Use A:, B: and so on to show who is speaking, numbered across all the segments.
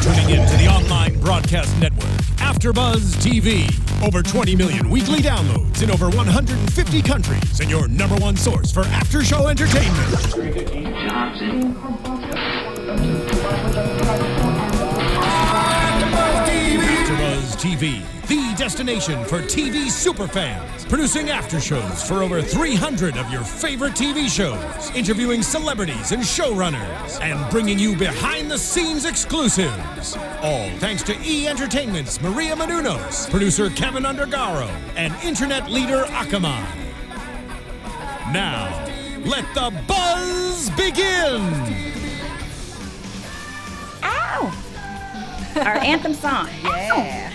A: tuning in to the online broadcast network, AFTERBUZZ TV. Over 20 million weekly downloads in over 150 countries, and your number one source for after-show entertainment. AFTERBUZZ TV, the destination for TV superfans. Producing aftershows for over 300 of your favorite TV shows. Interviewing celebrities and showrunners. And bringing you behind-the-scenes exclusives. All thanks to E! Entertainment's Maria Menounos, producer Kevin Undergaro, and internet leader Akamai. Now, let the buzz begin!
B: Ow! Our anthem song. Yeah.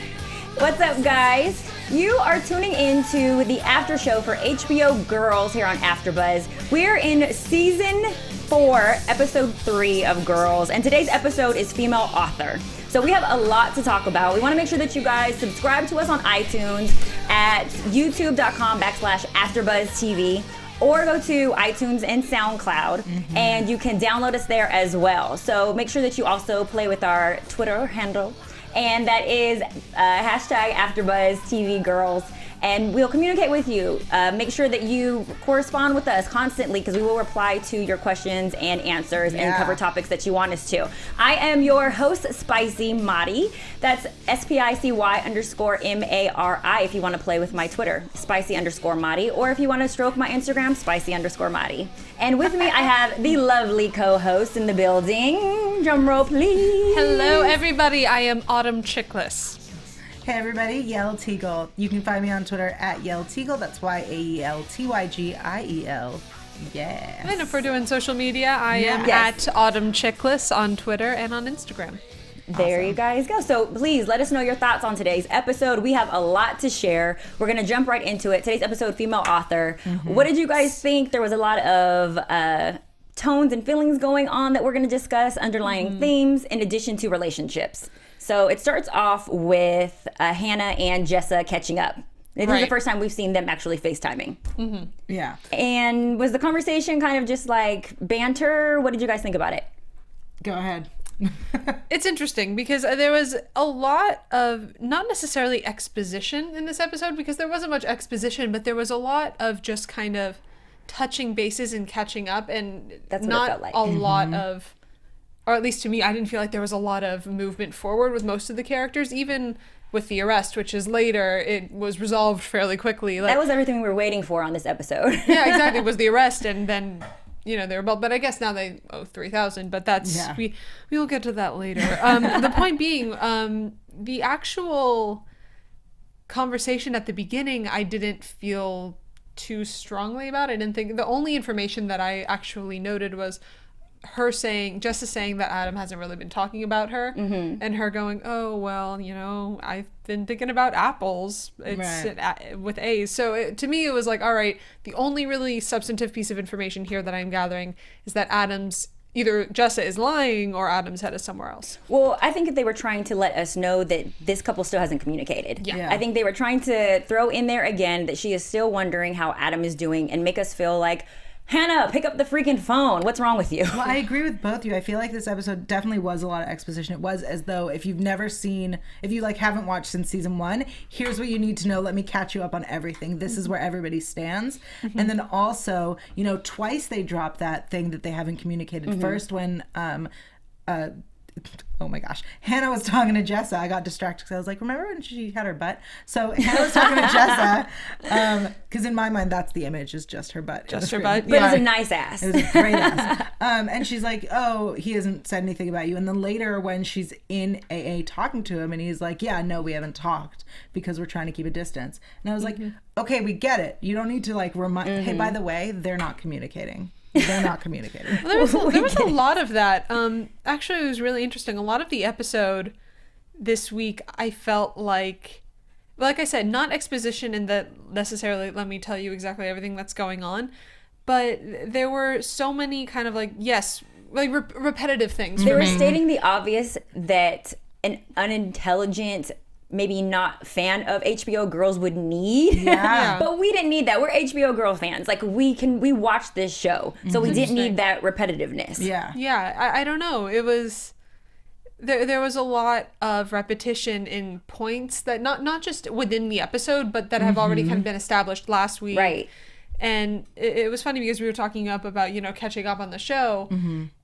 B: What's up, guys? You are tuning into the after show for HBO Girls here on AfterBuzz. We're in season 4, episode 3 of Girls, and today's episode is female author. So we have a lot to talk about. We want to make sure that you guys subscribe to us on iTunes at youtube.com/AfterBuzzTV. Or go to iTunes and SoundCloud, and you can download us there as well. So make sure that you also play with our Twitter handle, and that is hashtag AfterBuzzTV Girls. And we'll communicate with you. Make sure that you correspond with us constantly, because we will reply to your questions and answers and cover topics that you want us to. I am your host, Spicy Mari. That's SPICY_MARI if you want to play with my Twitter, Spicy_Mari, or if you want to stroke my Instagram, Spicy_Mari. And with me, I have the lovely co-host in the building. Drum roll, please.
C: Hello, everybody. I am Autumn Chiklis.
D: Hey everybody, Yael Tygiel. You can find me on Twitter at Yael Tygiel. That's YAELTYGIEL. Yeah.
C: And if we're doing social media, I am at Autumn Chiklis on Twitter and on Instagram.
B: There you guys go. So please let us know your thoughts on today's episode. We have a lot to share. We're going to jump right into it. Today's episode, female author. What did you guys think? There was a lot of tones and feelings going on that we're going to discuss, underlying themes, in addition to relationships. So it starts off with Hannah and Jessa catching up. This is the first time we've seen them actually FaceTiming.
D: Yeah.
B: And was the conversation kind of just like banter? What did you guys think about it?
D: Go ahead.
C: It's interesting because there was a lot of, not necessarily exposition in this episode, because there wasn't much exposition, but there was a lot of just kind of touching bases and catching up, and
B: that's what
C: not
B: it felt like.
C: A lot of, or at least to me, I didn't feel like there was a lot of movement forward with most of the characters, even with the arrest, which is later. It was resolved fairly quickly.
B: That was everything we were waiting for on this episode.
C: Yeah, exactly. It was the arrest, and then, you know, they were both, but I guess now they owe $3,000, but that's, we will get to that later. The point being, the actual conversation at the beginning, I didn't feel too strongly about. I didn't think, the only information that I actually noted was her saying, Jessa saying that Adam hasn't really been talking about her, and her going, oh, well, you know, I've been thinking about apples. It's with A's. So to me, it was like, all right, the only really substantive piece of information here that I'm gathering is that Adam's, either Jessa is lying or Adam's head is somewhere else.
B: Well, I think that they were trying to let us know that this couple still hasn't communicated.
C: Yeah.
B: I think they were trying to throw in there again that she is still wondering how Adam is doing and make us feel like, Hannah, pick up the freaking phone. What's wrong with you?
D: Well, I agree with both of you. I feel like this episode definitely was a lot of exposition. It was as though if you've never seen, if you like haven't watched since season 1, here's what you need to know. Let me catch you up on everything. This is where everybody stands. And then also, you know, twice they dropped that thing that they haven't communicated. First when oh my gosh, Hannah was talking to Jessa. I got distracted because I was like, remember when she had her butt? So Hannah was talking to Jessa, because in my mind, that's the image, is just her butt.
C: Just her butt?
B: But it was a nice ass.
D: It was a great ass. And she's like, oh, he hasn't said anything about you. And then later when she's in AA talking to him, and he's like, yeah, no, we haven't talked because we're trying to keep a distance. And I was like, okay, we get it. You don't need to like remind, hey, by the way, they're not communicating. They're not communicating.
C: Well, there was a lot of that. Actually, it was really interesting. A lot of the episode this week, I felt like I said, not exposition in that necessarily, let me tell you exactly everything that's going on, but there were so many kind of like, repetitive things.
B: They were stating the obvious that an unintelligent, maybe not fan of HBO Girls would need.
D: Yeah.
B: But we didn't need that. We're HBO Girl fans. Like we watched this show. So we didn't need that repetitiveness.
D: Yeah.
C: Yeah. I don't know. It was, there was a lot of repetition in points that not just within the episode, but that have already kind of been established last week.
B: Right.
C: And it was funny because we were talking about, catching up on the show.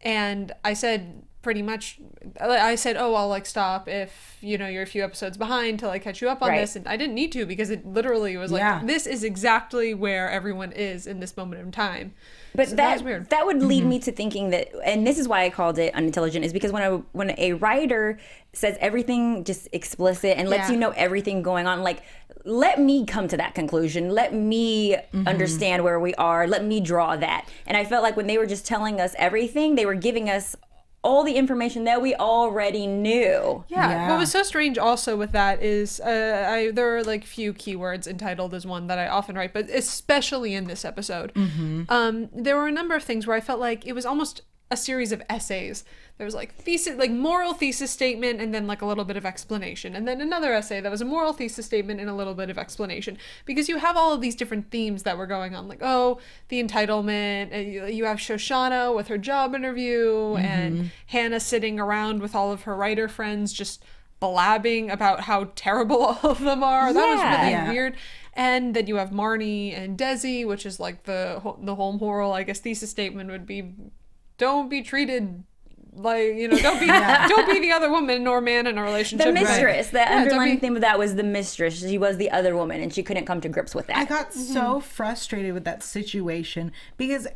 C: And I said pretty much, oh, I'll like stop if, you're a few episodes behind till I catch you up on this. And I didn't need to, because it literally was like, this is exactly where everyone is in this moment in time.
B: But
C: so
B: that
C: was weird.
B: That would lead me to thinking that, and this is why I called it unintelligent, is because when a writer says everything just explicit and lets you know everything going on, like, let me come to that conclusion. Let me understand where we are. Let me draw that. And I felt like when they were just telling us everything, they were giving us all the information that we already knew.
C: Yeah. What was so strange also with that is there are like few keywords. Entitled is one that I often write, but especially in this episode. There were a number of things where I felt like it was almost a series of essays. There was like thesis, like moral thesis statement, and then like a little bit of explanation, and then another essay that was a moral thesis statement and a little bit of explanation, because you have all of these different themes that were going on, like, oh, the entitlement, and you have Shoshana with her job interview, and Hannah sitting around with all of her writer friends just blabbing about how terrible all of them are. That was really weird. And then you have Marnie and Desi, which is like the whole moral, I guess, thesis statement would be, don't be treated like, don't be the other woman or man in a relationship.
B: The mistress. The underlying theme of that was the mistress. She was the other woman, and she couldn't come to grips with that.
D: I got so frustrated with that situation, because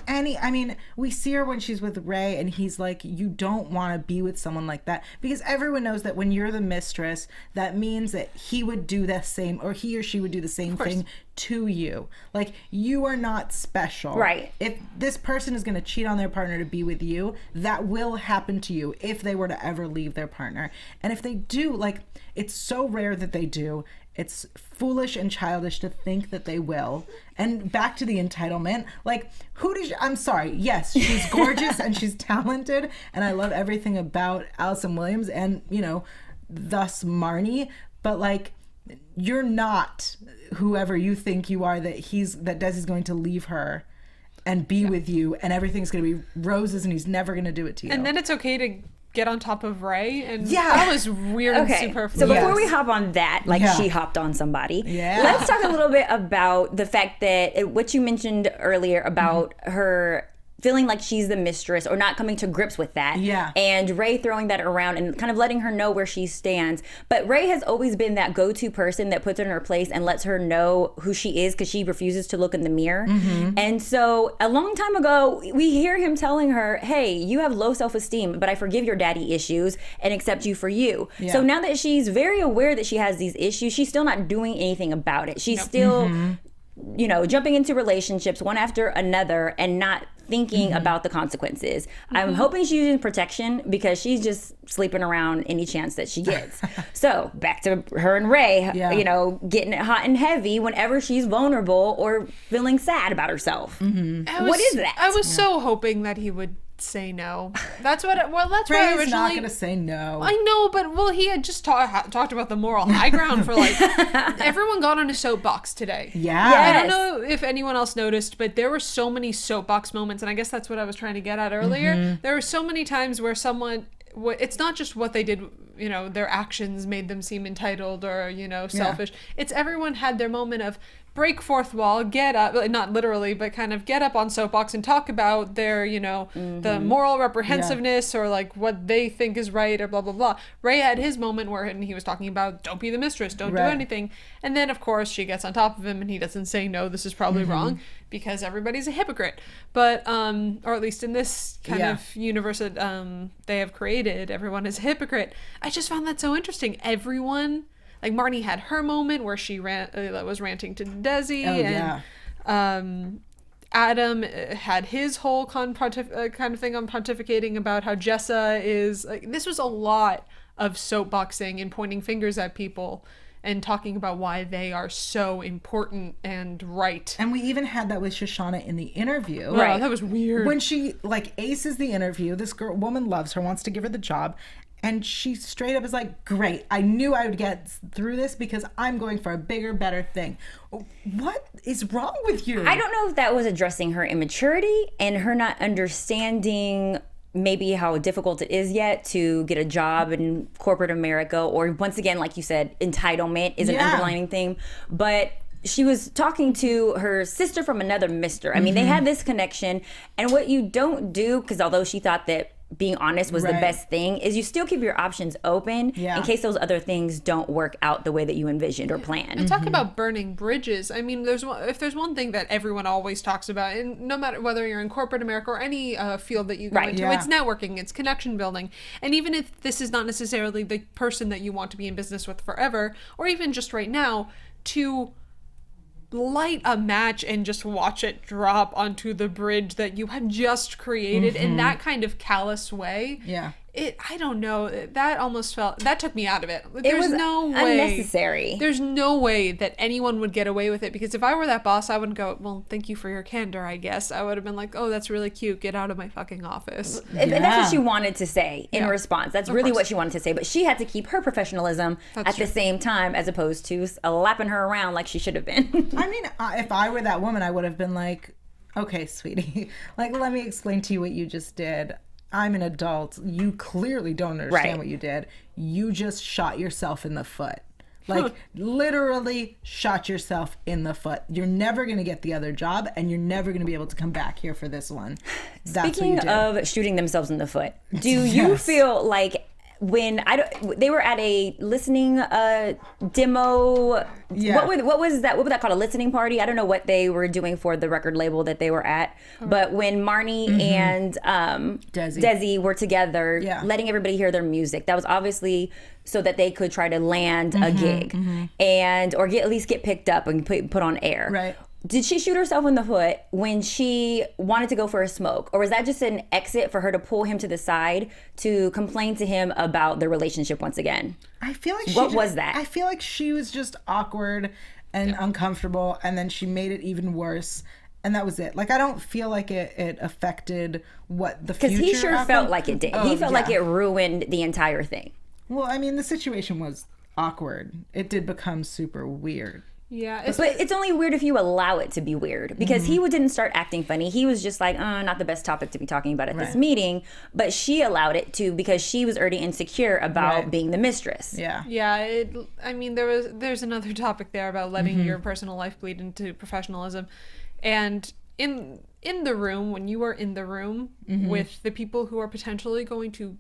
D: we see her when she's with Ray, and he's like, you don't want to be with someone like that, because everyone knows that when you're the mistress, that means that he would do the same, or he or she would do the same thing to you. Like, you are not special.
B: Right.
D: If this person is going to cheat on their partner to be with you, that will happen to you if they were to ever leave their partner. And if they do, like, it's so rare that they do. It's foolish and childish to think that they will. And back to the entitlement, like, I'm sorry, yes, she's gorgeous and she's talented, and I love everything about Allison Williams and, thus Marnie, but like, you're not whoever you think you are, that Desi's going to leave her and be with you, and everything's going to be roses, and he's never going to do it to you.
C: And then it's okay to get on top of Ray, and that was weird and superfluous.
B: So before we hop on that, she hopped on somebody, let's talk a little bit about the fact that what you mentioned earlier about her feeling like she's the mistress, or not coming to grips with that.
D: Yeah.
B: And Ray throwing that around and kind of letting her know where she stands. But Ray has always been that go-to person that puts her in her place and lets her know who she is, because she refuses to look in the mirror. And so a long time ago, we hear him telling her, hey, you have low self-esteem, but I forgive your daddy issues and accept you for you. Yeah. So now that she's very aware that she has these issues, she's still not doing anything about it. She's still, jumping into relationships one after another and not thinking about the consequences. I'm hoping she's using protection, because she's just sleeping around any chance that she gets. So back to her and Ray, getting it hot and heavy whenever she's vulnerable or feeling sad about herself. What is that?
C: I was so hoping that he would say no. That's what
D: Ray's
C: originally.
D: Not gonna say no.
C: I know, but he had just talked about the moral high ground for like everyone got on a soapbox today.
D: Yeah.
C: I don't know if anyone else noticed, but there were so many soapbox moments, and I guess that's what I was trying to get at earlier. There were so many times where someone, it's not just what they did, their actions made them seem entitled or selfish. It's everyone had their moment of break fourth wall, get up, not literally, but kind of get up on soapbox and talk about their, the moral reprehensiveness or like what they think is right or blah, blah, blah. Ray had his moment where he was talking about don't be the mistress, don't do anything. And then, of course, she gets on top of him and he doesn't say, no, this is probably wrong, because everybody's a hypocrite. But, or at least in this kind of universe that they have created, everyone is a hypocrite. I just found that so interesting. Everyone... Like, Marnie had her moment where she was ranting to Desi, Adam had his whole kind of thing on pontificating about how Jessa is... Like, this was a lot of soapboxing and pointing fingers at people and talking about why they are so important and right.
D: And we even had that with Shoshana in the interview.
C: Right. That was weird.
D: When she, aces the interview, this woman loves her, wants to give her the job, and she straight up is like, great, I knew I would get through this because I'm going for a bigger, better thing. What is wrong with you?
B: I don't know if that was addressing her immaturity and her not understanding maybe how difficult it is yet to get a job in corporate America, or once again, like you said, entitlement is an underlying theme. But she was talking to her sister from another mister. I mean, they had this connection. And what you don't do, because although she thought that being honest was the best thing, is you still keep your options open in case those other things don't work out the way that you envisioned or planned.
C: And talk about burning bridges. I mean, if there's one thing that everyone always talks about, and no matter whether you're in corporate America or any field that you go into, it's networking, it's connection building. And even if this is not necessarily the person that you want to be in business with forever, or even just right now, to light a match and just watch it drop onto the bridge that you have just created in that kind of callous way. I don't know, that almost felt, that took me out of it. There's no way,
B: unnecessary.
C: There's no way that anyone would get away with it, because if I were that boss, I wouldn't go, well, thank you for your candor, I guess. I would have been like, oh, that's really cute, get out of my fucking office.
B: And that's what she wanted to say in response. That's really what she wanted to say, but she had to keep her professionalism at the same time, as opposed to lapping her around like she should have been.
D: I mean, if I were that woman, I would have been like, okay, sweetie, like, let me explain to you what you just did. I'm an adult. You clearly don't understand what you did. You just shot yourself in the foot. Like, literally shot yourself in the foot. You're never going to get the other job, and you're never going to be able to come back here for this one. That's
B: Speaking of shooting themselves in the foot, do you feel like when they were at a listening demo, what was that called, a listening party? I don't know what they were doing for the record label that they were at, but when Marnie and Desi were together, letting everybody hear their music, that was obviously so that they could try to land a gig and or at least get picked up and put on air.
D: Right.
B: Did she shoot herself in the foot when she wanted to go for a smoke? Or was that just an exit for her to pull him to the side to complain to him about their relationship once again?
D: I feel like
B: what was that?
D: I feel like she was just awkward and uncomfortable, and then she made it even worse. And that was it. Like, I don't feel like it affected what the future.
B: Because he sure felt like it did. He felt like it ruined the entire thing.
D: Well, I mean, the situation was awkward. It did become super weird.
C: Yeah,
B: but it's only weird if you allow it to be weird, because he didn't start acting funny. He was just like, not the best topic to be talking about at this meeting. But she allowed it to, because she was already insecure about being the mistress.
C: Yeah. I mean, there's another topic there about letting your personal life bleed into professionalism, and in the room, when you are in the room with the people who are potentially going to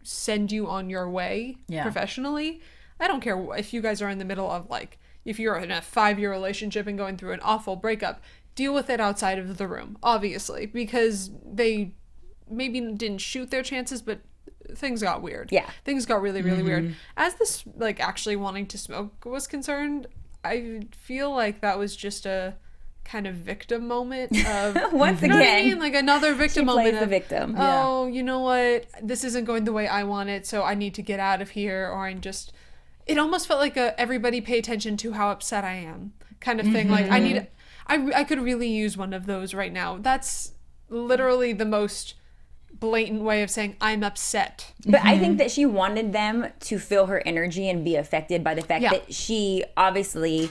C: send you on your way professionally, I don't care if you guys are in the middle of, like, if you're in a 5-year relationship and going through an awful breakup, deal with it outside of the room, obviously, because they maybe didn't shoot their chances, but things got weird.
B: Yeah.
C: Things got really, really weird. As this, like, actually wanting to smoke was concerned, I feel like that was just a kind of victim moment of
B: once again,
C: know what I mean? Like another victim moment
B: plays the victim.
C: Oh, you know what? This isn't going the way I want it, so I need to get out of here, or I'm just... It almost felt like everybody pay attention to how upset I am kind of thing. Like, I could really use one of those right now. That's literally the most blatant way of saying I'm upset.
B: But I think that she wanted them to feel her energy and be affected by the fact that she obviously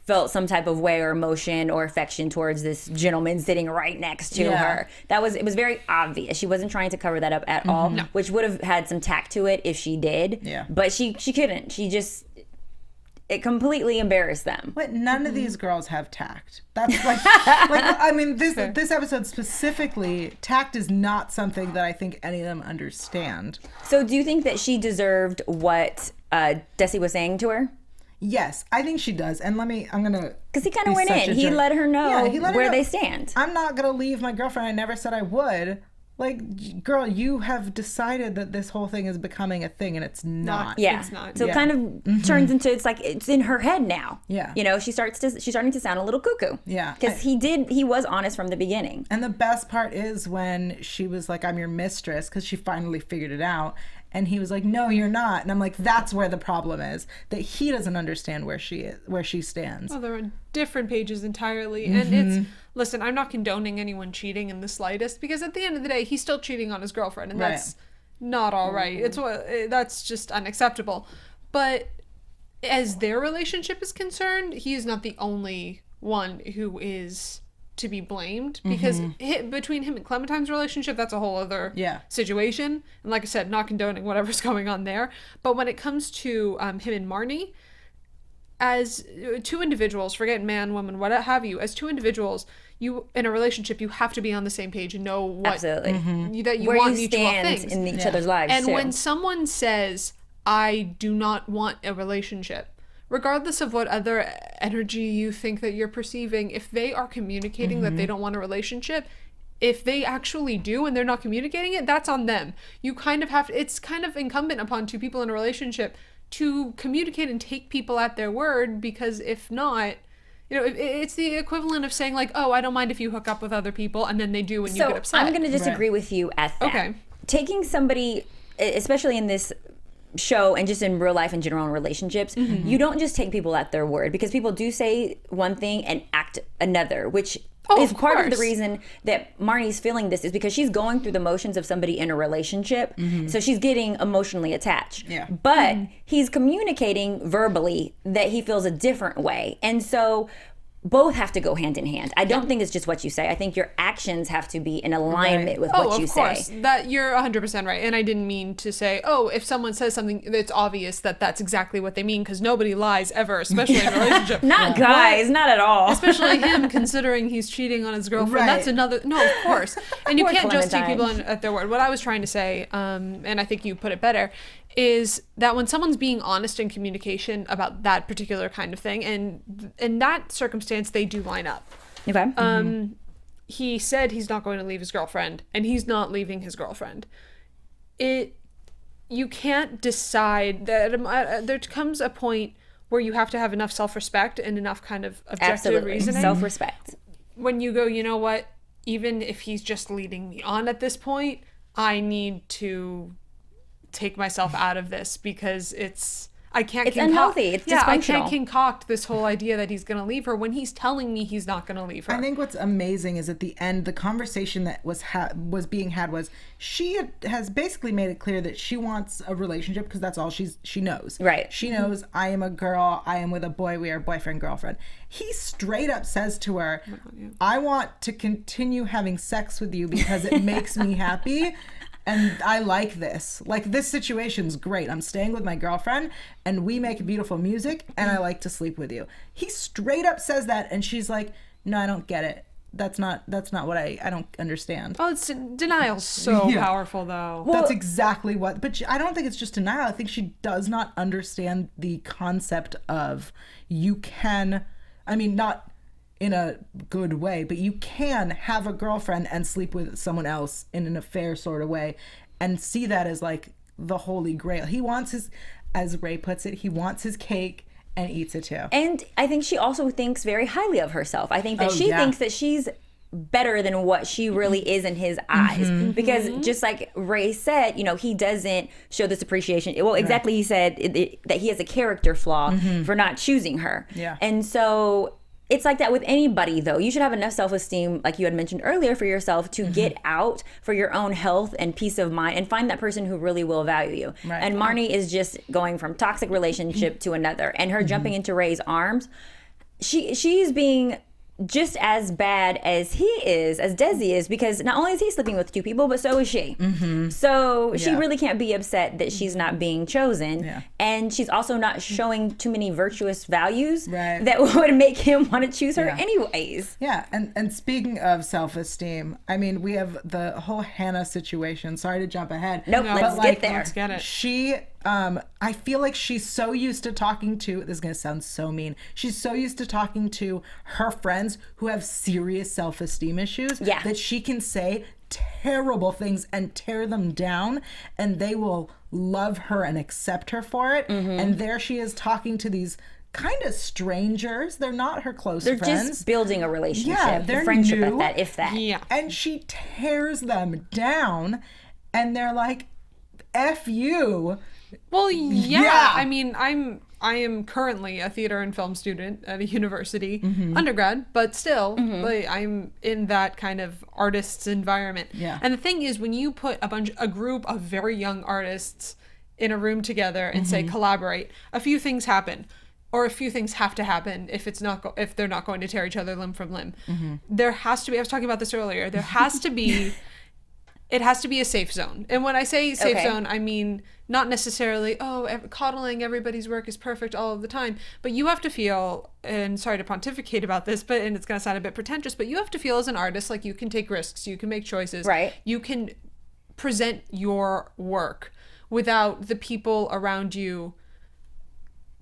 B: felt some type of way or emotion or affection towards this gentleman sitting right next to her. It was very obvious. She wasn't trying to cover that up at all, which would have had some tact to it if she did. Yeah. But she couldn't. It completely embarrassed them.
D: But none of these girls have tact. That's like I mean, this episode specifically, tact is not something that I think any of them understand.
B: So do you think that she deserved what Desi was saying to her?
D: Yes, I think she does. And I'm going to...
B: Because he kind of went in. He let her know where they stand.
D: I'm not going to leave my girlfriend. I never said I would. Like, girl, you have decided that this whole thing is becoming a thing, and it's not.
B: Yeah.
C: It's not.
B: So it kind of turns into, it's like, it's in her head now.
D: Yeah.
B: You know, she's starting to sound a little cuckoo.
D: Yeah.
B: Because he was honest from the beginning.
D: And the best part is when she was like, I'm your mistress, because she finally figured it out. And he was like, no, you're not. And I'm like, that's where the problem is, that he doesn't understand where she stands.
C: Well, they're on different pages entirely. And listen, I'm not condoning anyone cheating in the slightest, because at the end of the day, he's still cheating on his girlfriend, and that's not all right. That's just unacceptable. But as their relationship is concerned, he is not the only one who is to be blamed, because between him and Clementine's relationship, that's a whole other situation. And like I said, not condoning whatever's going on there. But when it comes to him and Marnie, as two individuals, forget man, woman, what have you, as two individuals, you in a relationship, you have to be on the same page and know what that you
B: where
C: want
B: you
C: mutual
B: stand
C: things
B: in each other's lives.
C: And
B: too.
C: when someone says, I do not want a relationship, regardless of what other energy you think that you're perceiving, if they are communicating that they don't want a relationship, if they actually do and they're not communicating it, that's on them. You kind of have to, it's kind of incumbent upon two people in a relationship to communicate and take people at their word, because if not, you know, it's the equivalent of saying like, oh, I don't mind if you hook up with other people, and then they do and you get upset.
B: I'm going to disagree with you at that. Okay. Taking somebody, especially in this show and just in real life in general in relationships, you don't just take people at their word, because people do say one thing and act another, which is part of the reason that Marnie's feeling this, is because she's going through the motions of somebody in a relationship. So she's getting emotionally attached. But he's communicating verbally that he feels a different way. And so both have to go hand in hand. I don't think it's just what you say. I think your actions have to be in alignment with what you say.
C: Of course. That you're 100% right. And I didn't mean to say, oh, if someone says something, it's obvious that that's exactly what they mean, because nobody lies ever, especially in a relationship.
B: Not guys, not at all.
C: Especially him, considering he's cheating on his girlfriend. That's another, no, of course. And you can't just take people at their word. What I was trying to say, and I think you put it better, is that when someone's being honest in communication about that particular kind of thing, and in that circumstance, they do line up.
B: Okay.
C: He said he's not going to leave his girlfriend, and he's not leaving his girlfriend. You can't decide that there comes a point where you have to have enough self-respect and enough kind of objective reasoning.
B: Self-respect.
C: When you go, you know what, even if he's just leading me on at this point, I need to take myself out of this, because it's unhealthy. It's dysfunctional. I can't concoct this whole idea that he's going to leave her when he's telling me he's not going to leave her.
D: I think what's amazing is at the end, the conversation that was being had was, she has basically made it clear that she wants a relationship, because that's all she knows.
B: Right.
D: She knows, I am a girl, I am with a boy, we are boyfriend, girlfriend. He straight up says to her, I want to continue having sex with you because it makes me happy. And I like this. Like, this situation's great. I'm staying with my girlfriend, and we make beautiful music, and I like to sleep with you. He straight up says that, and she's like, no, I don't get it. That's not what I don't understand.
C: Oh, it's denial's so powerful, though.
D: Well, that's exactly what, but I don't think it's just denial. I think she does not understand the concept of not in a good way, but you can have a girlfriend and sleep with someone else in an affair sort of way, and see that as like the holy grail. He wants his, as Ray puts it, he wants his cake and eats it too.
B: And I think she also thinks very highly of herself. I think that she thinks that she's better than what she really is in his eyes. Because just like Ray said, he doesn't show this appreciation. Well, exactly, he said that he has a character flaw for not choosing her. And so it's like that with anybody, though. You should have enough self-esteem, like you had mentioned earlier, for yourself to get out for your own health and peace of mind, and find that person who really will value you. Right. And Marnie is just going from toxic relationship to another, and her jumping into Ray's arms. She's being just as bad as he is, as Desi is, because not only is he sleeping with two people, but so is she. So she really can't be upset that she's not being chosen. And she's also not showing too many virtuous values that would make him want to choose her anyways.
D: And speaking of self-esteem, I mean, we have the whole Hannah situation. Sorry to jump ahead.
B: Nope, let's get there.
C: Let's get it.
D: She... I feel like she's so used to talking to, this is going to sound so mean, she's so used to talking to her friends who have serious self-esteem issues that she can say terrible things and tear them down, and they will love her and accept her for it. And there she is talking to these kind of strangers. They're not her close friends.
B: They're just building a relationship.
D: Yeah, they're
B: friendship
D: new,
B: at that, if that.
C: Yeah.
D: And she tears them down, and they're like, F you.
C: Well, yeah. I mean, I am currently a theater and film student at a university, undergrad, but still, like, I'm in that kind of artists environment. And the thing is, when you put a group of very young artists in a room together and say collaborate, a few things happen. or a few things have to happen if they're not going to tear each other limb from limb. There has to be, I was talking about this earlier, there has to be, it has to be a safe zone. And when I say safe zone, I mean not necessarily, coddling everybody's work is perfect all of the time, but you have to feel, and sorry to pontificate about this, and it's going to sound a bit pretentious, but you have to feel as an artist like you can take risks, you can make choices,
B: right?
C: You can present your work without the people around you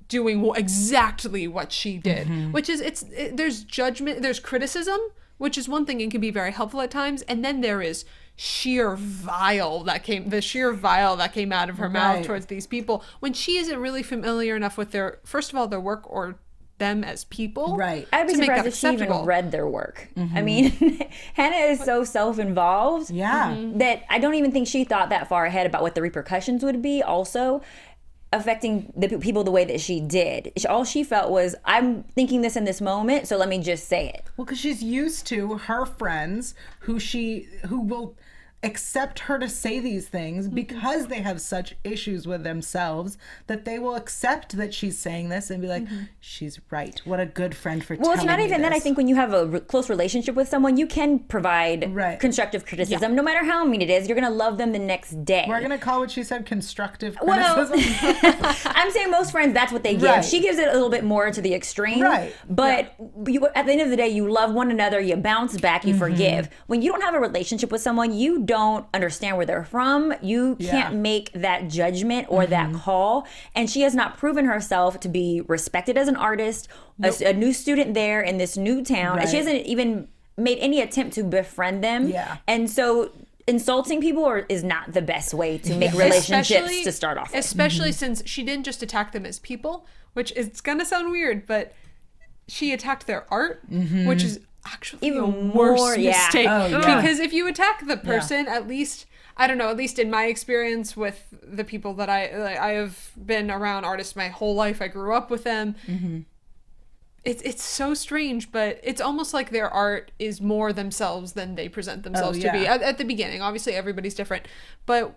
C: doing exactly what she did, which is there's judgment, there's criticism, which is one thing and can be very helpful at times, and then there is sheer vile that came out of her mouth towards these people when she isn't really familiar enough with their, first of all, their work or them as people.
D: Right.
B: I'd be surprised if she even read their work. I mean, Hannah is so self-involved that I don't even think she thought that far ahead about what the repercussions would be also affecting the people the way that she did. All she felt was, I'm thinking this in this moment, so let me just say it.
D: Well, because she's used to her friends who will accept her to say these things because they have such issues with themselves that they will accept that she's saying this and be like, she's right. What a good friend for telling me.
B: Well, it's not even that. I think when you have a close relationship with someone, you can provide constructive criticism. No matter how mean it is, you're going to love them the next day.
D: We're going to call what she said constructive criticism.
B: I'm saying most friends, that's what they give.
D: Right.
B: She gives it a little bit more to the extreme.
D: Right.
B: But you, at the end of the day, you love one another, you bounce back, you forgive. When you don't have a relationship with someone, you don't understand where they're from. You can't make that judgment or that call. And she has not proven herself to be respected as an artist, a new student there in this new town. Right. She hasn't even made any attempt to befriend them. Yeah. And so insulting people is not the best way to make relationships to start off with.
C: Especially since she didn't just attack them as people, which is going to sound weird, but she attacked their art, which is actually even a worse mistake. Because if you attack the person, at least, I don't know, at least in my experience with the people that I have been around artists my whole life, I grew up with them. It's so strange, but it's almost like their art is more themselves than they present themselves to be at the beginning. Obviously everybody's different, but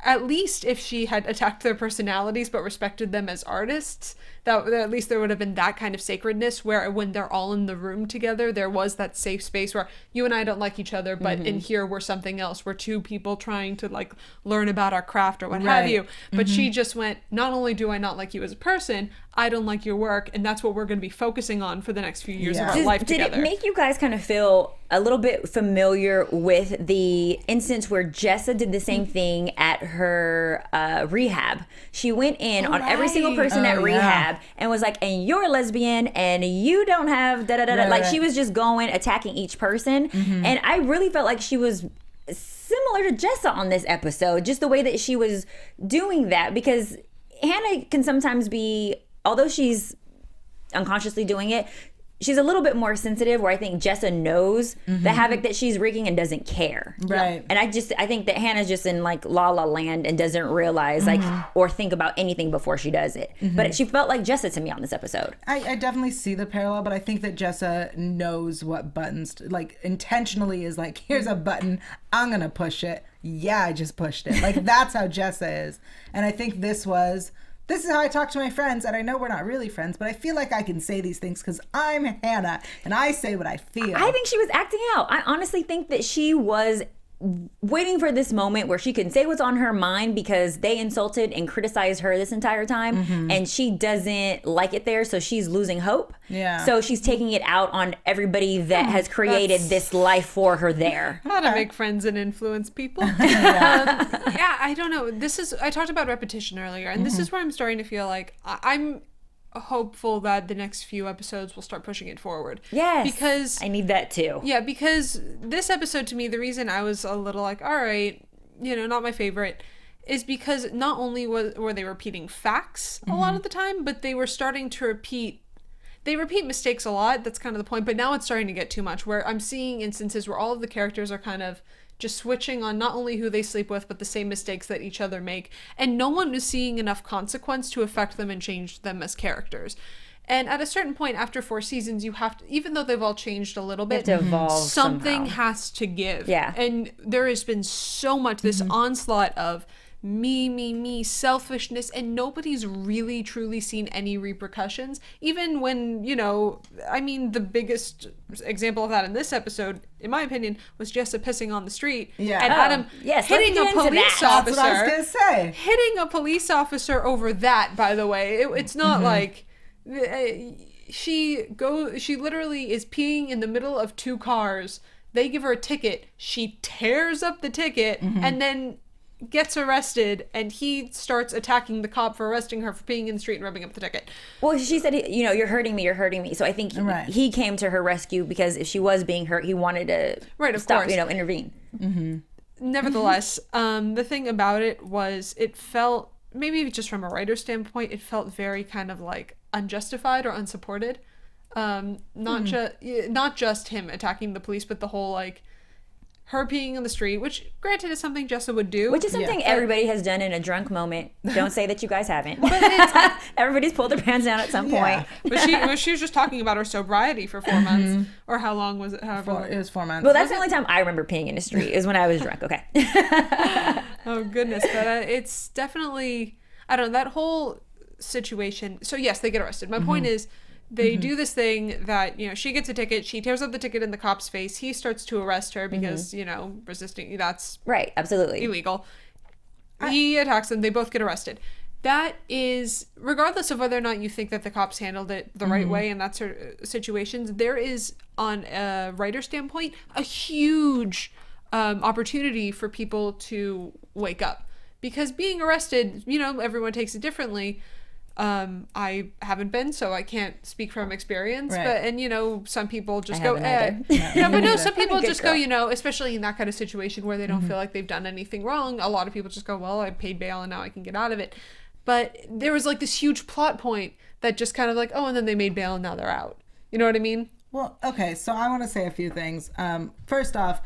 C: at least if she had attacked their personalities but respected them as artists, that at least there would have been that kind of sacredness where when they're all in the room together, there was that safe space where you and I don't like each other, but in here we're something else. We're two people trying to like learn about our craft or what have you. But she just went, not only do I not like you as a person, I don't like your work, and that's what we're going to be focusing on for the next few years of our life together.
B: Did it make you guys kind of feel a little bit familiar with the instance where Jessa did the same thing at her rehab? She went in on every single person at rehab and was like, and you're a lesbian and you don't have da-da-da-da. Like she was just going, attacking each person. And I really felt like she was similar to Jessa on this episode, just the way that she was doing that, because Hannah can sometimes be, although she's unconsciously doing it, she's a little bit more sensitive, where I think Jessa knows the havoc that she's wreaking and doesn't care. Right. And I think that Hannah's just in like la la land and doesn't realize like or think about anything before she does it. But she felt like Jessa to me on this episode.
D: I definitely see the parallel, but I think that Jessa knows what buttons like intentionally is like, here's a button, I'm gonna push it. Yeah, I just pushed it. Like that's how Jessa is. And I think this is how I talk to my friends, and I know we're not really friends, but I feel like I can say these things because I'm Hannah, and I say what I feel.
B: I think she was acting out. I honestly think that she was waiting for this moment where she can say what's on her mind, because they insulted and criticized her this entire time, and she doesn't like it there, so she's losing hope. Yeah. So she's taking it out on everybody that has created this life for her there.
C: How to make friends and influence people. I don't know. I talked about repetition earlier, and this is where I'm starting to feel like I'm hopeful that the next few episodes will start pushing it forward.
B: Yes.
C: Because
B: I need that too.
C: Yeah, because this episode to me, the reason I was a little like, all right, not my favorite, is because not only were they repeating facts a lot of the time, but they were starting to repeat mistakes a lot. That's kind of the point. But now it's starting to get too much, where I'm seeing instances where all of the characters are kind of just switching on not only who they sleep with, but the same mistakes that each other make. And no one is seeing enough consequence to affect them and change them as characters. And at a certain point after 4 seasons, you have to, even though they've all changed a little bit,
B: to evolve
C: something
B: somehow.
C: has to give.
B: Yeah.
C: And there has been so much, this onslaught of me, selfishness, and nobody's really truly seen any repercussions. Even when, you know, I mean, the biggest example of that in this episode, in my opinion, was Jessa pissing on the street.
D: Yeah.
C: And Adam hitting a police officer.
D: That's what I was gonna say.
C: Hitting a police officer over that, by the way. It's not like she literally is peeing in the middle of two cars. They give her a ticket. She tears up the ticket and then gets arrested, and he starts attacking the cop for arresting her for peeing in the street and rubbing up the ticket.
B: Well, she said, you know, you're hurting me. So I think he came to her rescue because if she was being hurt, he wanted to stop, you know, intervene.
C: Nevertheless, the thing about it was it felt, maybe just from a writer's standpoint, it felt very kind of like unjustified or unsupported. Not just him attacking the police, but the whole like her peeing on the street, which granted is something Jessa would do.
B: Which is something everybody has done in a drunk moment. Don't say that you guys haven't. Everybody's pulled their pants down at some point.
C: But she was just talking about her sobriety for 4 months. Or how long was it? However,
D: It was 4 months.
B: Well, that's the only time I remember peeing in the street is when I was drunk. Okay.
C: Oh, goodness. But it's definitely, I don't know, that whole situation. So, yes, they get arrested. My point is, they do this thing that, you know, she gets a ticket, she tears up the ticket in the cop's face, he starts to arrest her because, you know, resisting, that's
B: right, absolutely
C: illegal. He attacks them, they both get arrested. That is, regardless of whether or not you think that the cops handled it the right way in that sort of situations, there is, on a writer standpoint, a huge opportunity for people to wake up. Because being arrested, you know, everyone takes it differently. I haven't been, so I can't speak from experience, but you know, some people just go, some people just go, you know, especially in that kind of situation where they don't feel like they've done anything wrong. A lot of people just go, well, I paid bail and now I can get out of it. But there was like this huge plot point that just kind of like, oh, and then they made bail and now they're out. You know what I mean?
D: Well, okay, so I want to say a few things. First off,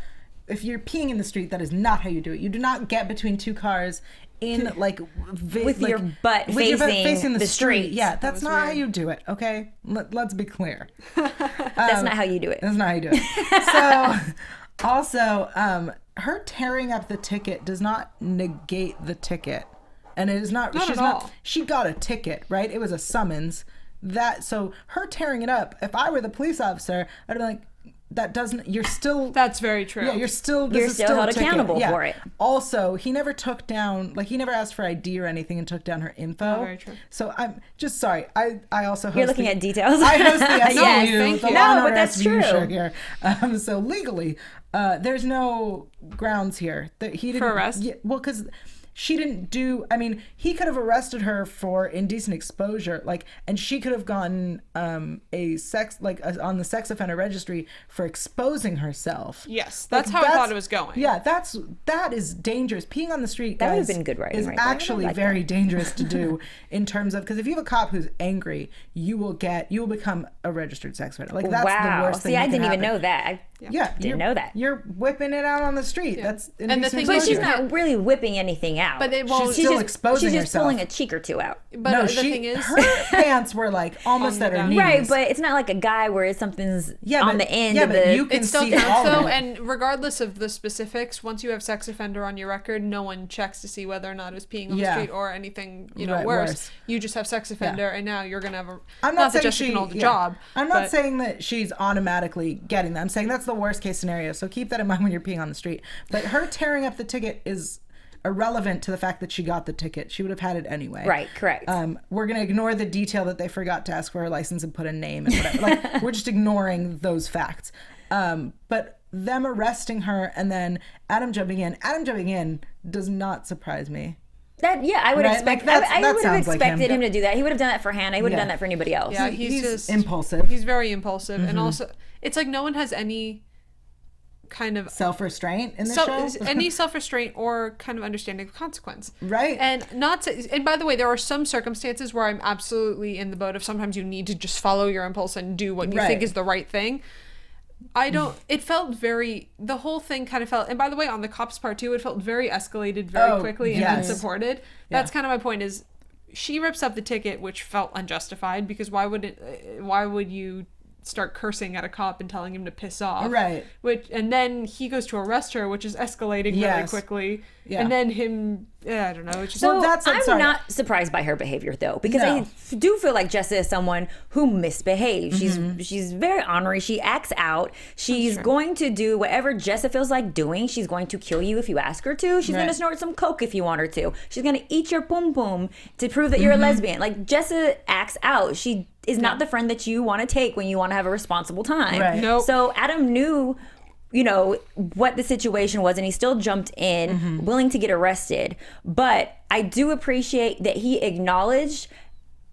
D: if you're peeing in the street, that is not how you do it. You do not get between two cars in like
B: with your butt facing the street.
D: Yeah, that's not how you do it. Okay, let's be clear.
B: That's not how you do it.
D: That's not how you do it. So, also, her tearing up the ticket does not negate the ticket, and it is not.
C: Not at all.
D: She got a ticket, right? It was a summons. So her tearing it up. If I were the police officer, I'd be like, that doesn't, you're still,
C: that's very true.
D: Yeah, you're still
B: held accountable for it.
D: Also, he never took down, like, he never asked for ID or anything and took down her info.
C: Oh, very true.
D: So I'm just sorry. I also host
B: you're looking at details.
D: I host the SVU,
C: Yes, thank
D: the
C: you.
D: Law and
B: No, but
D: Order
B: that's
D: SVU
B: true.
D: show here. So legally, there's no grounds here that he didn't
C: For arrest?
D: Yeah, well, because she didn't do, I mean, he could have arrested her for indecent exposure, like, and she could have gotten on the sex offender registry for exposing herself.
C: Yes, that's how I thought it was going.
D: Yeah, that is dangerous. Peeing on the street,
B: That would
D: guys,
B: have been good writing
D: is
B: right there.
D: actually
B: I like
D: very
B: that.
D: dangerous to do in terms of, because if you have a cop who's angry, you will become a registered sex offender. Like, that's the worst thing.
B: See, I
D: that can
B: didn't even
D: happen.
B: know that.
D: Yeah,
B: didn't know that.
D: You're whipping it out on the street.
C: Yeah.
D: That's
C: And the thing
B: But
C: is,
B: she's
C: you
B: not really whipping anything out.
C: But it won't.
D: She's still exposing
B: She's just
D: herself.
B: pulling a cheek or two out.
C: But
D: No,
C: the thing is,
D: her pants were like almost at her knees.
B: Right, but it's not like a guy where something's on the end of
D: but
B: the...
D: you can
C: it still
D: see
C: counts
D: all
C: though,
D: of it.
C: and regardless of the specifics, once you have sex offender on your record, no one checks to see whether or not it was peeing on the street or anything,
D: Right, worse.
C: You just have sex offender, and now you're gonna have a.
D: I'm not saying
C: that Jessica can hold the job.
D: I'm not saying that she's automatically getting that. I'm saying that's the worst case scenario. So keep that in mind when you're peeing on the street. But her tearing up the ticket is irrelevant to the fact that she got the ticket. She would have had it anyway.
B: Right, correct.
D: We're going to ignore the detail that they forgot to ask for her license and put a name and whatever. Like, we're just ignoring those facts. But them arresting her and then Adam jumping in does not surprise me.
B: I would expect.
D: Like,
B: I would have
D: sounds like
B: expected him to do that. He would have done that for Hannah. He would have
D: Yeah.
B: done that for anybody else.
C: Yeah,
D: He's
C: just
D: impulsive.
C: He's very impulsive, and also it's like no one has any kind of
D: Self-restraint in the show.
C: any self-restraint or kind of understanding of consequence,
D: Right.
C: And and by the way, there are some circumstances where I'm absolutely in the boat of sometimes you need to just follow your impulse and do what you think is the right thing. It felt the whole thing kind of felt, and by the way, on the cops part too, it felt very escalated very quickly and unsupported. That's kind of my point is she rips up the ticket, which felt unjustified because why would you start cursing at a cop and telling him to piss off.
D: Right.
C: And then he goes to arrest her, which is escalating really quickly. Yeah. And then I don't know. It's just,
B: so I'm not surprised by her behavior though, because I do feel like Jessa is someone who misbehaves. She's very ornery. She acts out. She's going to do whatever Jessa feels like doing. She's going to kill you if you ask her to. She's going to snort some coke if you want her to. She's going to eat your pum pum to prove that you're a lesbian. Like, Jessa acts out. She is not the friend that you want to take when you want to have a responsible time.
D: Right.
C: Nope.
B: So Adam knew, you know, what the situation was, and he still jumped in, willing to get arrested. But I do appreciate that he acknowledged,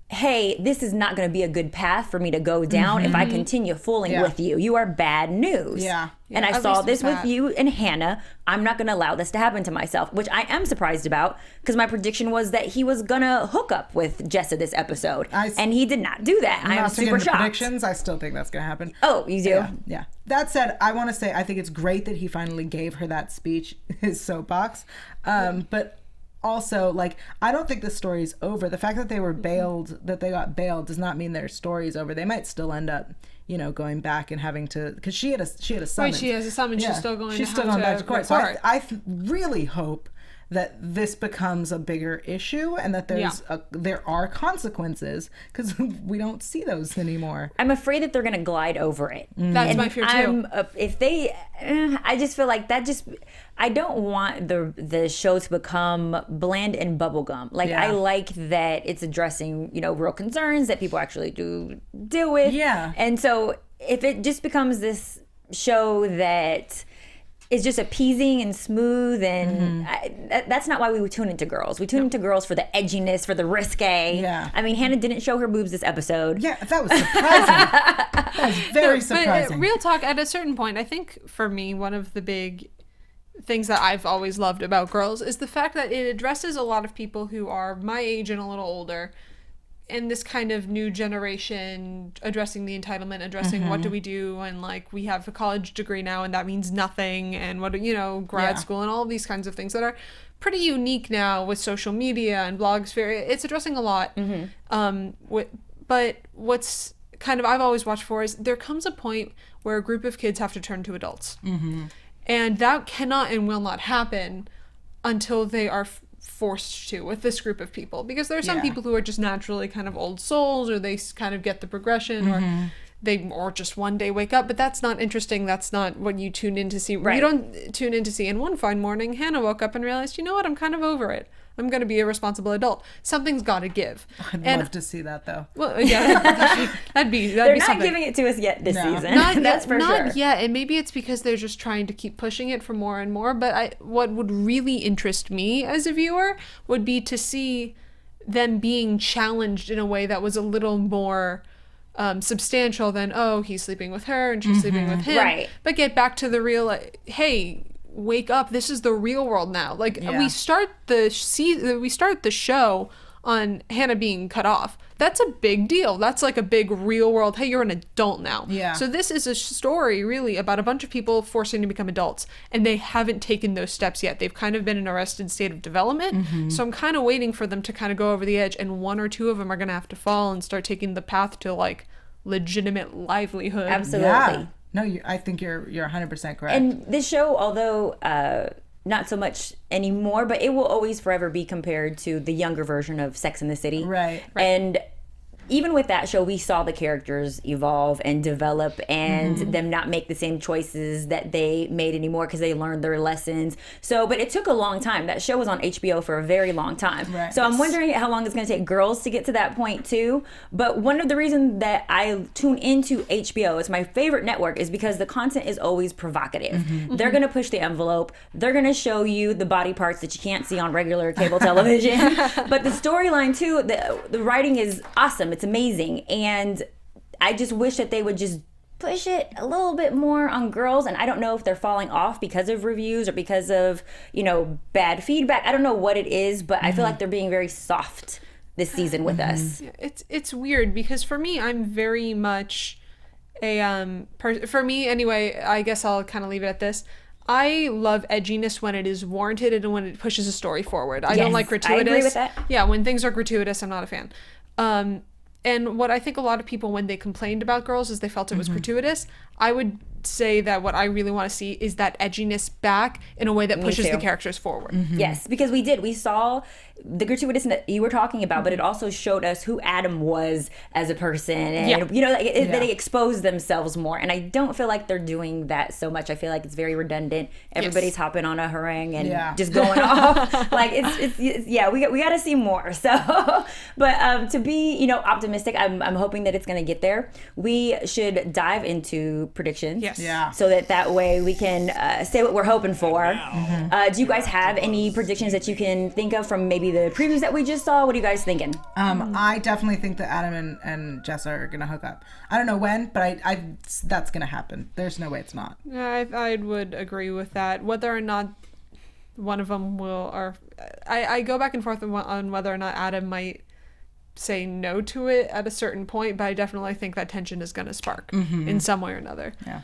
B: hey, this is not going to be a good path for me to go down if I continue fooling with you. You are bad news.
D: Yeah.
B: And I saw this with you and Hannah. I'm not going to allow this to happen to myself, which I am surprised about, because my prediction was that he was going to hook up with Jessa this episode. And he did not do that. I am super shocked.
D: Predictions, I still think that's going to happen.
B: Oh, you do?
D: Yeah. That said, I want to say I think it's great that he finally gave her that speech, his soapbox. But also, like, I don't think the story's over. The fact that they were bailed, that they got bailed, does not mean their story's over. They might still end up, you know, going back and having to, because she had a summons.
C: Right, she has a summons. She's still going.
D: She's still going back to court. So I really hope that this becomes a bigger issue and that there are consequences, because we don't see those anymore.
B: I'm afraid that they're going to glide over it.
C: That's my fear too.
B: I just feel like I don't want the show to become bland and bubblegum. Like, I like that it's addressing, you know, real concerns that people actually do deal with.
D: Yeah.
B: And so if it just becomes this show that is just appeasing and smooth, and that's not why we would tune into Girls. We tune into Girls for the edginess, for the risque.
D: Yeah.
B: I mean, Hannah didn't show her boobs this episode.
D: Yeah, that was surprising. That was very surprising.
C: But real talk, at a certain point, I think for me, one of the big things that I've always loved about Girls is the fact that it addresses a lot of people who are my age and a little older, in this kind of new generation, addressing the entitlement, addressing what do we do, and like, we have a college degree now and that means nothing, and what, you know, grad school and all of these kinds of things that are pretty unique now with social media and blogosphere. It's addressing a lot. But what's kind of I've always watched for is there comes a point where a group of kids have to turn to adults, and that cannot and will not happen until they are forced to with this group of people, because there are some people who are just naturally kind of old souls, or they kind of get the progression, or just one day wake up. But that's not interesting. That's not what you tune in to see. You don't tune in to see. And one fine morning, Hannah woke up and realized, you know what, I'm kind of over it. I'm going to be a responsible adult. Something's got to give.
D: I'd love to see that, though.
C: Well, yeah, that'd be
B: They're
C: something.
B: not giving it to us yet this season.
C: That's for sure. Not yet, and maybe it's because they're just trying to keep pushing it for more and more. But what would really interest me as a viewer would be to see them being challenged in a way that was a little more substantial than, oh, he's sleeping with her and she's sleeping with him.
B: Right.
C: But get back to the real, hey, wake up, this is the real world now. Like, we start the show on Hannah being cut off. That's a big deal. That's like a big real world, hey, you're an adult now. So this is a story really about a bunch of people forcing to become adults, and they haven't taken those steps yet. They've kind of been in an arrested state of development. So I'm kind of waiting for them to kind of go over the edge, and one or two of them are going to have to fall and start taking the path to like legitimate livelihood.
B: Absolutely.
D: No, I think you're 100% correct.
B: And this show, although not so much anymore, but it will always forever be compared to the younger version of Sex and the City.
D: Right.
B: And even with that show, we saw the characters evolve and develop, and them not make the same choices that they made anymore because they learned their lessons. So, but it took a long time. That show was on HBO for a very long time.
D: Right.
B: So I'm wondering how long it's going to take Girls to get to that point too. But one of the reasons that I tune into HBO, it's my favorite network, is because the content is always provocative. They're going to push the envelope. They're going to show you the body parts that you can't see on regular cable television. But the storyline too, the writing is awesome. It's amazing, and I just wish that they would just push it a little bit more on Girls. And I don't know if they're falling off because of reviews or because of, you know, bad feedback. I don't know what it is, but I feel like they're being very soft this season with us.
C: It's weird, because for me, I'm very much a for me anyway, I guess I'll kind of leave it at this. I love edginess when it is warranted and when it pushes a story forward. I don't like gratuitous.
B: I agree with that.
C: Yeah, when things are gratuitous, I'm not a fan. And what I think a lot of people, when they complained about Girls, is they felt it was gratuitous. I would say that what I really want to see is that edginess back in a way that pushes the characters forward.
B: Yes, because we saw the gratuitousness that you were talking about, but it also showed us who Adam was as a person, and they exposed themselves more. And I don't feel like they're doing that so much. I feel like it's very redundant. Everybody's hopping on a harangue and just going off. Like it's we got to see more. So, but to be optimistic, I'm hoping that it's going to get there. We should dive into predictions.
C: Yes.
D: Yeah.
B: So that way we can say what we're hoping for. Do you guys have any predictions that you can think of from maybe the previews that we just saw? What are you guys thinking?
D: I definitely think that Adam and Jessa are gonna hook up. I don't know when, but I that's gonna happen. There's no way it's not.
C: I would agree with that. Whether or not one of them will, or I go back and forth on whether or not Adam might say no to it at a certain point, but I definitely think that tension is going to spark in some way or another.
D: Yeah.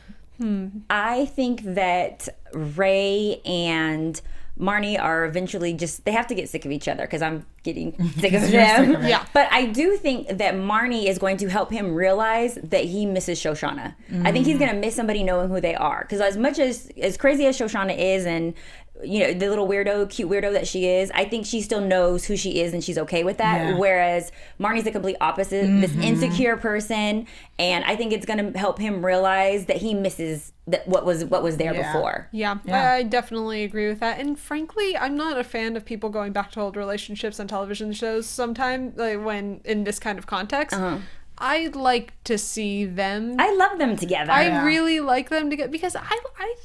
B: I think that Ray and Marnie are eventually they have to get sick of each other, because I'm getting sick of them.
C: Yeah.
B: But I do think that Marnie is going to help him realize that he misses Shoshana. I think he's going to miss somebody knowing who they are. Because as much as crazy as Shoshana is, and the little cute weirdo that she is, I think she still knows who she is and she's okay with that. Yeah. Whereas Marnie's the complete opposite, this insecure person, and I think it's going to help him realize that he misses what was there before.
C: Yeah, I definitely agree with that. And frankly, I'm not a fan of people going back to old relationships on television shows sometimes, like when in this kind of context. I'd like to see them.
B: I love them together.
C: I really like them together because I like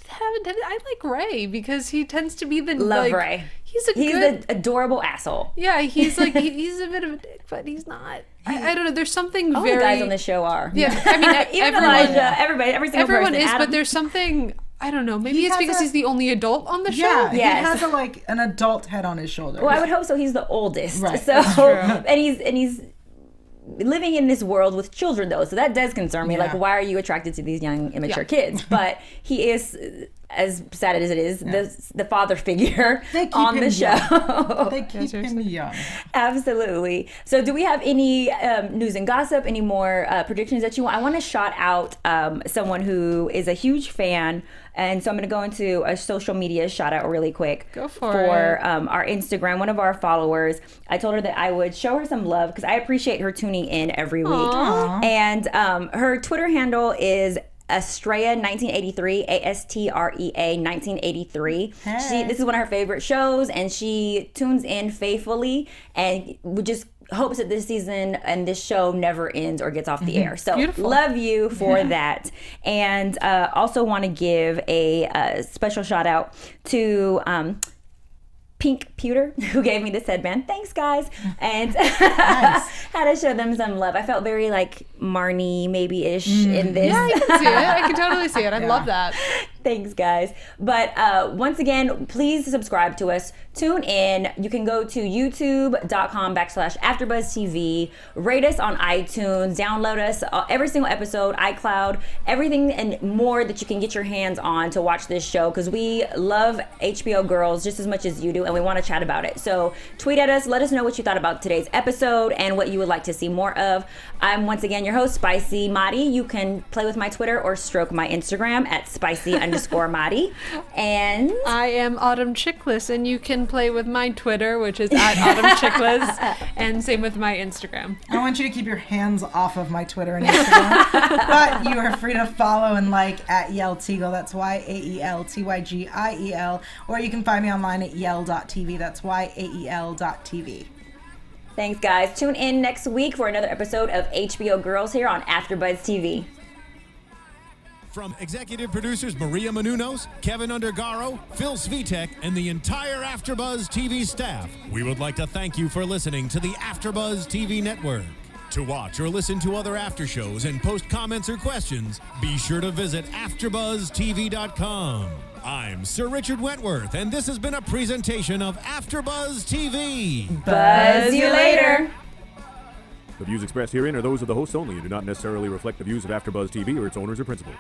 C: Ray because he tends to be the
B: Ray.
C: He's
B: an adorable asshole.
C: Yeah, he's like he's a bit of a dick, but he's not. I don't know. There's something
B: all
C: very.
B: The guys on the show are.
C: Yeah, I mean,
B: even Elijah, every single
C: everyone
B: person.
C: is,
B: Adam.
C: but there's something. I don't know. Maybe it's because he's the only adult on the show.
D: Yeah, he has an adult head on his shoulder.
B: Well, I would hope so. He's the oldest,
D: right?
B: So
D: that's true.
B: and he's living in this world with children, though, so that does concern me. Like, why are you attracted to these young, immature kids? But he is, as sad as it is, the father figure on the show.
D: They keep him young.
B: Absolutely. So do we have any news and gossip, any more predictions that you want? I want to shout out someone who is a huge fan, and so I'm going to go into a social media shout out really quick.
C: Go for it.
B: Our Instagram, one of our followers. I told her that I would show her some love because I appreciate her tuning in every week.
C: Aww.
B: And her Twitter handle is Astrea 1983, Astrea 1983.
D: Hey.
B: This is one of her favorite shows, and she tunes in faithfully and would just hopes that this season and this show never ends or gets off the air. So
C: beautiful.
B: Love you for that. And also want to give a special shout out to Pink Pewter, who gave me this headband. Thanks, guys. And had to show them some love. I felt very like Marnie maybe-ish in this.
C: Yeah, I can see it. I can totally see it. I love that.
B: Thanks, guys. But once again, please subscribe to us. Tune in. You can go to youtube.com/AfterBuzzTV. Rate us on iTunes. Download us. Every single episode, iCloud, everything and more that you can get your hands on to watch this show, because we love HBO Girls just as much as you do, and we want to chat about it. So tweet at us. Let us know what you thought about today's episode and what you would like to see more of. I'm once again your host, Spicy Madi. You can play with my Twitter or stroke my Instagram at spicy_Madi. And
C: I am Autumn Chiklis, and you can play with my Twitter, which is at Autumn Chiklis, and same with my Instagram.
D: I want you to keep your hands off of my Twitter and Instagram, but you are free to follow and like at Yael Tygiel. That's YAELTYGIEL. Or you can find me online at yael.tv. That's YAEL.tv.
B: Thanks, guys. Tune in next week for another episode of HBO Girls here on AfterBuzz TV.
A: From executive producers Maria Menounos, Kevin Undergaro, Phil Svitek, and the entire AfterBuzz TV staff, we would like to thank you for listening to the AfterBuzz TV network. To watch or listen to other after shows and post comments or questions, be sure to visit AfterBuzzTV.com. I'm Sir Richard Wentworth, and this has been a presentation of AfterBuzz TV.
B: Buzz you later.
E: The views expressed herein are those of the hosts only and do not necessarily reflect the views of AfterBuzz TV or its owners or principals.